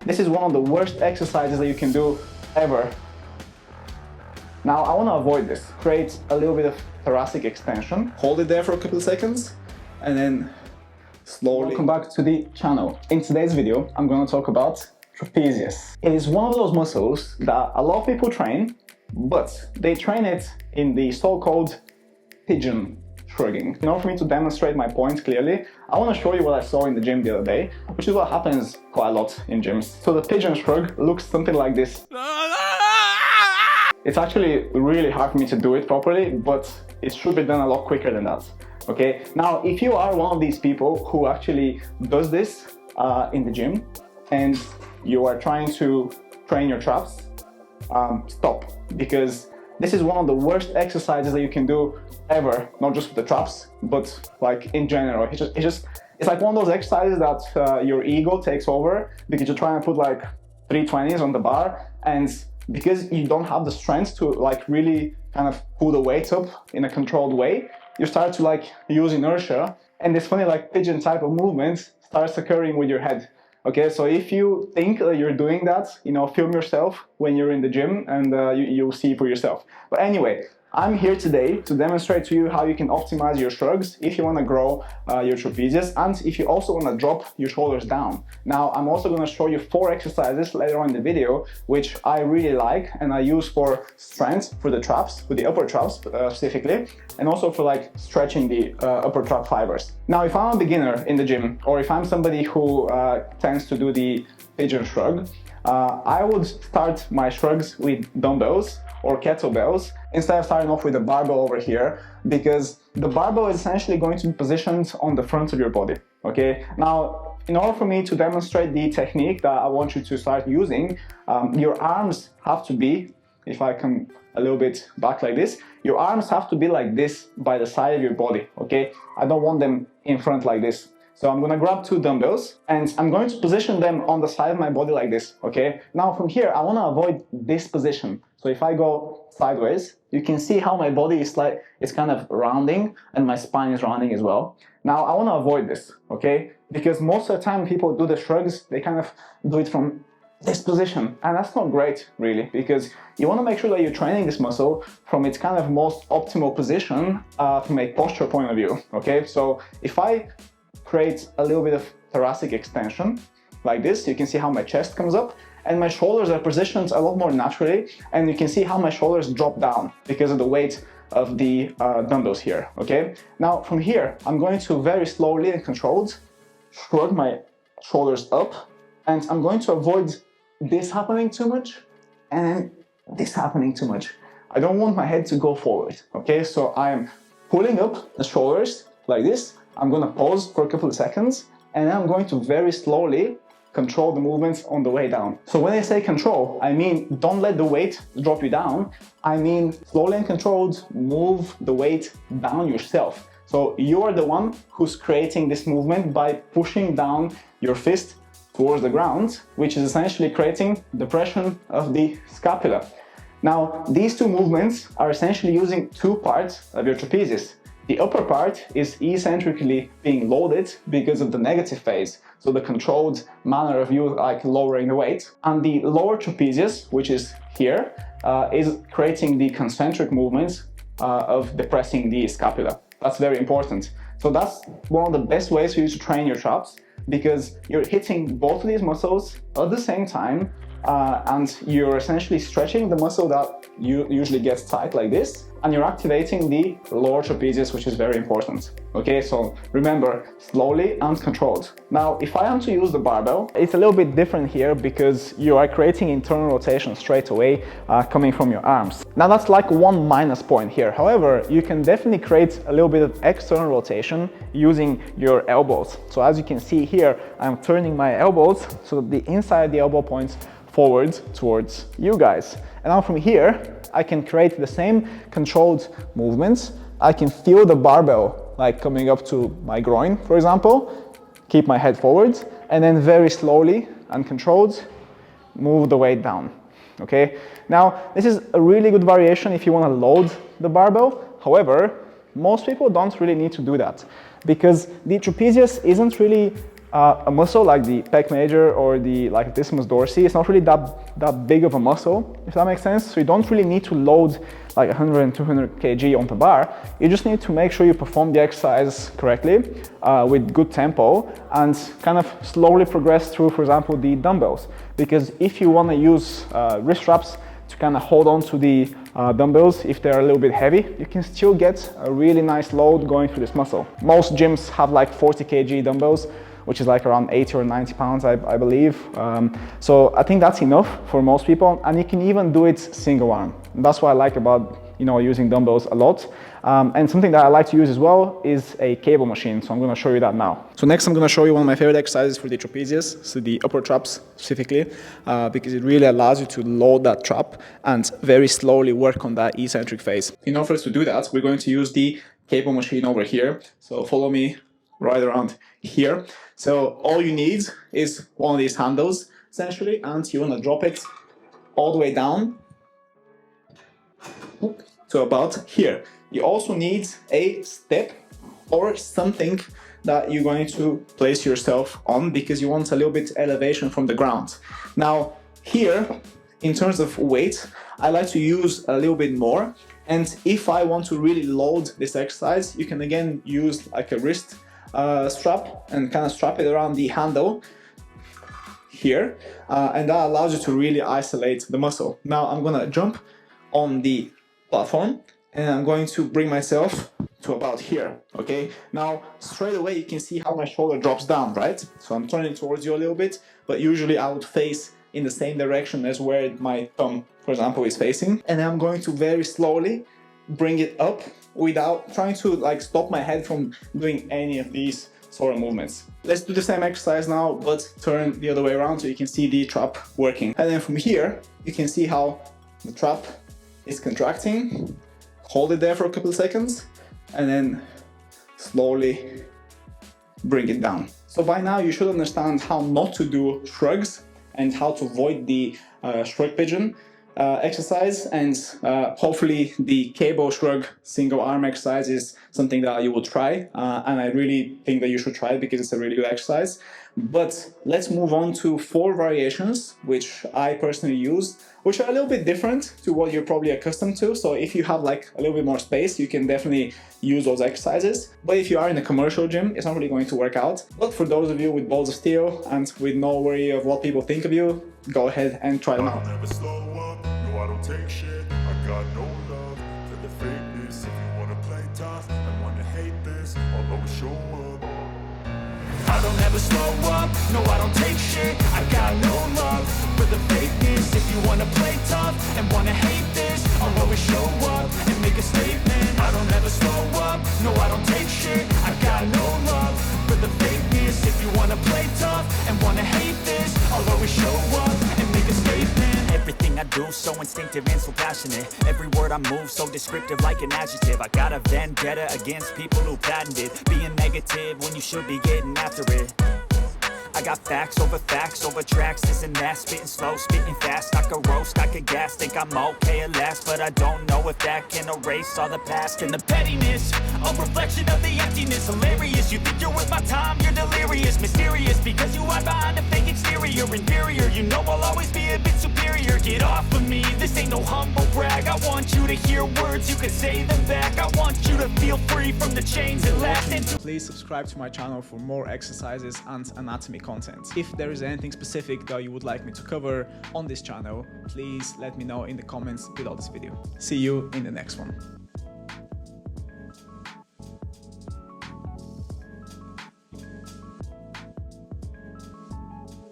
This is one of the worst exercises that you can do ever. Now I want to avoid this. Create a little bit of thoracic extension. Hold it there for a couple of seconds and then slowly come back to the channel. In today's video, I'm going to talk about trapezius. It is one of those muscles that a lot of people train, but they train it in the so-called pigeon shrugging. In order for me to demonstrate my point clearly, I want to show you what I saw in the gym the other day, which is what happens quite a lot in gyms. So the pigeon shrug looks something like this. It's actually really hard for me to do it properly, but it should be done a lot quicker than that. Okay, now if you are one of these people who actually does this in the gym and you are trying to train your traps, stop, because this is one of the worst exercises that you can do ever, not just with the traps, but like in general. It's like one of those exercises that your ego takes over because you're trying to put like 320s on the bar, and because you don't have the strength to like really kind of pull the weight up in a controlled way, you start to like use inertia, and this funny like pigeon type of movement starts occurring with your head. Okay, so if you think that you're doing that, you know, film yourself when you're in the gym and you'll see for yourself. But anyway, I'm here today to demonstrate to you how you can optimize your shrugs if you want to grow your trapezius, and if you also want to drop your shoulders down. Now, I'm also going to show you 4 exercises later on in the video, which I really like and I use for strength for the traps, for the upper traps specifically, and also for like stretching the upper trap fibers. Now, if I'm a beginner in the gym, or if I'm somebody who tends to do the pigeon shrug, I would start my shrugs with dumbbells or kettlebells instead of starting off with a barbell over here, because the barbell is essentially going to be positioned on the front of your body. Okay, now in order for me to demonstrate the technique that I want you to start using, your arms have to be, if I come a little bit back like this, your arms have to be like this by the side of your body. Okay, I don't want them in front like this. So I'm going to grab 2 dumbbells and I'm going to position them on the side of my body like this, okay? Now from here, I want to avoid this position. So if I go sideways, you can see how my body is like, it's kind of rounding and my spine is rounding as well. Now I want to avoid this, okay? Because most of the time people do the shrugs, they kind of do it from this position, and that's not great really, because you want to make sure that you're training this muscle from its kind of most optimal position from a posture point of view, okay? So if I create a little bit of thoracic extension like this, you can see how my chest comes up and my shoulders are positioned a lot more naturally, and you can see how my shoulders drop down because of the weight of the dumbbells here. Okay, now from here I'm going to very slowly and controlled shrug my shoulders up, and I'm going to avoid this happening too much and this happening too much. I don't want my head to go forward. Okay, so I'm pulling up the shoulders like this. I'm going to pause for a couple of seconds, and then I'm going to very slowly control the movements on the way down. So when I say control, I mean don't let the weight drop you down. I mean slowly and controlled move the weight down yourself. So you are the one who's creating this movement by pushing down your fist towards the ground, which is essentially creating depression of the scapula. Now, these 2 movements are essentially using 2 parts of your trapezius. The upper part is eccentrically being loaded because of the negative phase, so the controlled manner of you like lowering the weight. And the lower trapezius, which is here, is creating the concentric movements of depressing the scapula. That's very important. So that's one of the best ways for you to train your traps, because you're hitting both of these muscles at the same time, and you're essentially stretching the muscle that usually gets tight like this, and you're activating the lower trapezius, which is very important. Okay, so remember, slowly and controlled. Now, if I am to use the barbell, it's a little bit different here because you are creating internal rotation straight away coming from your arms. Now, that's like one minus point here. However, you can definitely create a little bit of external rotation using your elbows. So as you can see here, I'm turning my elbows so that the inside of the elbow points forward towards you guys. And now from here, I can create the same controlled movements. I can feel the barbell like coming up to my groin, for example, keep my head forward, and then very slowly and controlled, move the weight down, okay? Now, this is a really good variation if you want to load the barbell. However, most people don't really need to do that because the trapezius isn't really a muscle like the pec major or the latissimus dorsi, it's not really that big of a muscle, if that makes sense. So you don't really need to load like 100 and 200 kg onto bar. You just need to make sure you perform the exercise correctly with good tempo and kind of slowly progress through, for example, the dumbbells. Because if you want to use wrist straps to kind of hold on to the dumbbells, if they're a little bit heavy, you can still get a really nice load going through this muscle. Most gyms have like 40 kg dumbbells, which is like around 80 or 90 pounds, I believe. So I think that's enough for most people, and you can even do it single arm. That's what I like about using dumbbells a lot. And something that I like to use as well is a cable machine. So I'm going to show you that now. So next I'm going to show you one of my favorite exercises for the trapezius, so the upper traps specifically, because it really allows you to load that trap and very slowly work on that eccentric phase. In order for us to do that, we're going to use the cable machine over here. So follow me right around here. So all you need is one of these handles essentially, and you want to drop it all the way down to about here. You also need a step or something that you're going to place yourself on, because you want a little bit elevation from the ground. Now here, in terms of weight, I like to use a little bit more, and if I want to really load this exercise, you can again use like a wrist strap and kind of strap it around the handle here, and that allows you to really isolate the muscle. Now I'm gonna jump on the platform and I'm going to bring myself to about here. Okay, now straight away you can see how my shoulder drops down, right? So I'm turning towards you a little bit, but usually I would face in the same direction as where my thumb, for example, is facing, and I'm going to very slowly bring it up without trying to like stop my head from doing any of these sort of movements. Let's do the same exercise now, but turn the other way around so you can see the trap working. And then from here, you can see how the trap is contracting. Hold it there for a couple of seconds and then slowly bring it down. So by now you should understand how not to do shrugs and how to avoid the shrug pigeon exercise, and hopefully the cable shrug single arm exercise is something that you will try, and I really think that you should try it because it's a really good exercise. But let's move on to 4 variations which I personally use, which are a little bit different to what you're probably accustomed to. So if you have like a little bit more space, you can definitely use those exercises. But if you are in a commercial gym, it's not really going to work out. But for those of you with balls of steel and with no worry of what people think of you, go ahead and try them out. Never slow up, no I don't take shit. I got no love for the fakeness. If you wanna play tough and wanna hate this, I'll always show up. I don't ever slow up, no I don't take shit. I got no love for the fakeness. If you wanna play tough and wanna hate this, I'll always show up and make a statement. I don't ever slow up, no I don't take shit. I got no love for the fakeness. If you wanna play tough and wanna hate this, I'll always show up and make a statement. Everything I do so instinctive and so passionate. Every word I move so descriptive like an adjective. I got a vendetta against people who patented being negative when you should be getting after it. I got facts over tracks, this and that. Spitting slow, spitting fast. I could roast, I could gas. Think I'm okay at last, but I don't know if that can erase all the past. And the pettiness, a reflection of the emptiness. Hilarious, you think you're worth my time, you're delirious. Mysterious, because you hide behind a fake exterior. Inferior, you know I'll always be a bit superior. Get off of me, this ain't no humble brag. I want you to hear words, you can say them back. I want you to feel free from the chains that last. Please subscribe to my channel for more exercises and anatomy content. If there is anything specific that you would like me to cover on this channel, please let me know in the comments below this video. See you in the next one.